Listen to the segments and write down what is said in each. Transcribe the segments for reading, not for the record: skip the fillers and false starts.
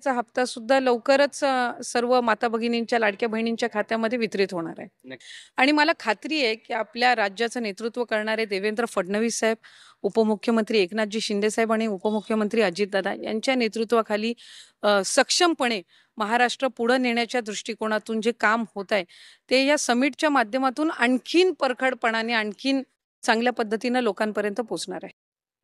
चा हप्ता सुद्धा लवकरच सर्व माता भगिनींच्या लाडक्या बहिणींच्या खात्यामध्ये वितरित होणार आहे. आणि मला खात्री आहे की आपल्या राज्याचं नेतृत्व करणारे देवेंद्र फडणवीस साहेब, उपमुख्यमंत्री एकनाथजी शिंदे साहेब आणि उपमुख्यमंत्री अजितदादा यांच्या नेतृत्वाखाली सक्षमपणे महाराष्ट्र पुढे नेण्याच्या दृष्टिकोनातून जे काम होत आहे ते या समिटच्या माध्यमातून आणखीन परखडपणाने आणखीन चांगल्या पद्धतीने लोकांपर्यंत पोहोचणार आहे.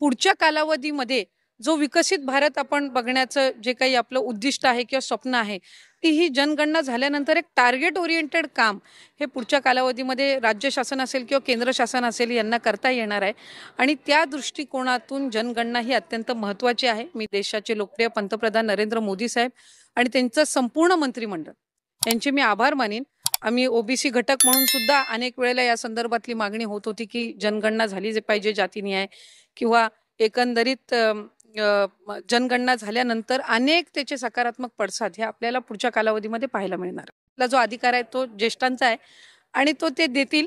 पुढच्या कालावधीमध्ये जो विकसित भारत आपण बघण्याचं जे काही आपलं उद्दिष्ट आहे किंवा स्वप्न आहे ती ही जनगणना झाल्यानंतर एक टार्गेट ओरिएंटेड काम हे पुढच्या कालावधीमध्ये राज्य शासन असेल किंवा केंद्र शासन असेल यांना करता येणार आहे. आणि त्या दृष्टिकोनातून जनगणना ही अत्यंत महत्त्वाची आहे. मी देशाचे लोकप्रिय पंतप्रधान नरेंद्र मोदी साहेब आणि त्यांचं संपूर्ण मंत्रिमंडळ यांचे मी आभार मानेन. आम्ही ओबीसी घटक म्हणून सुद्धा अनेक वेळेला या संदर्भातली मागणी होत होती की जनगणना झाली पाहिजे जातीन्याय किंवा एकंदरीत जनगणना झाल्यानंतर अनेक त्याचे सकारात्मक पडसाद हे आपल्याला पुढच्या कालावधीमध्ये पाहायला मिळणार. आपला जो अधिकार आहे तो ज्येष्ठांचा आहे आणि तो ते देतील.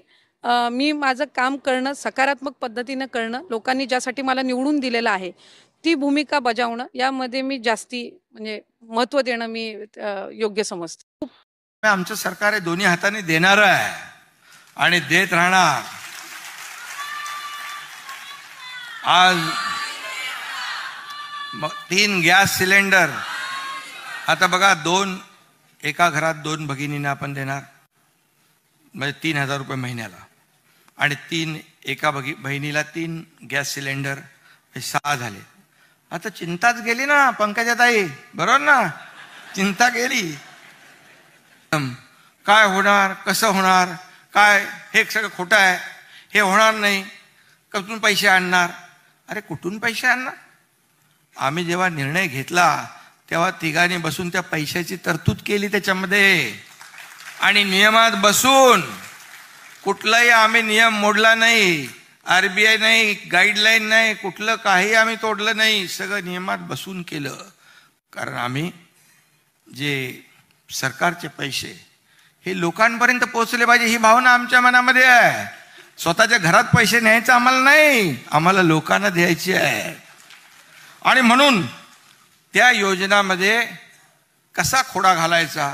मी माझं काम करणं सकारात्मक पद्धतीनं करणं, लोकांनी ज्यासाठी मला निवडून दिलेलं आहे ती भूमिका बजावणं यामध्ये मी जास्ती म्हणजे महत्त्व देणं मी योग्य समजते. आमचं सरकार हे दोन्ही हाताने देणार आहे आणि देत राहणार. आज 3 गॅस सिलेंडर आता बघा, एका घरात 2 भगिनींना आपण देणार म्हणजे 3000 रुपये महिन्याला आणि एका बहिणीला 3 गॅस सिलेंडर 6 झाले. आता चिंताच गेली ना पंकजाताई, बरोबर ना? चिंता गेली. काय होणार, कसं होणार, काय हे सगळं खोटं आहे, हे होणार नाही, कुठून पैसे आणणार? अरे कुठून पैसे आणणार? आम्ही जेव्हा निर्णय घेतला तेव्हा तिघांनी बसून त्या पैशाची तरतूद केली त्याच्यामध्ये आणि नियमात बसून कुठलाही आम्ही नियम मोडला नाही, RBI नाही, गाईडलाईन नाही, कुठलं काही आम्ही तोडलं नाही, सगळं नियमात बसून केलं. कारण आम्ही जे सरकारचे पैसे हे लोकांपर्यंत पोहोचले पाहिजे ही भावना आमच्या मनामध्ये आहे. स्वतःच्या घरात पैसे न्यायचं आम्हाला नाही, आम्हाला लोकांना द्यायचे आहे. आणि म्हणून त्या योजनामध्ये कसा खोडा घालायचा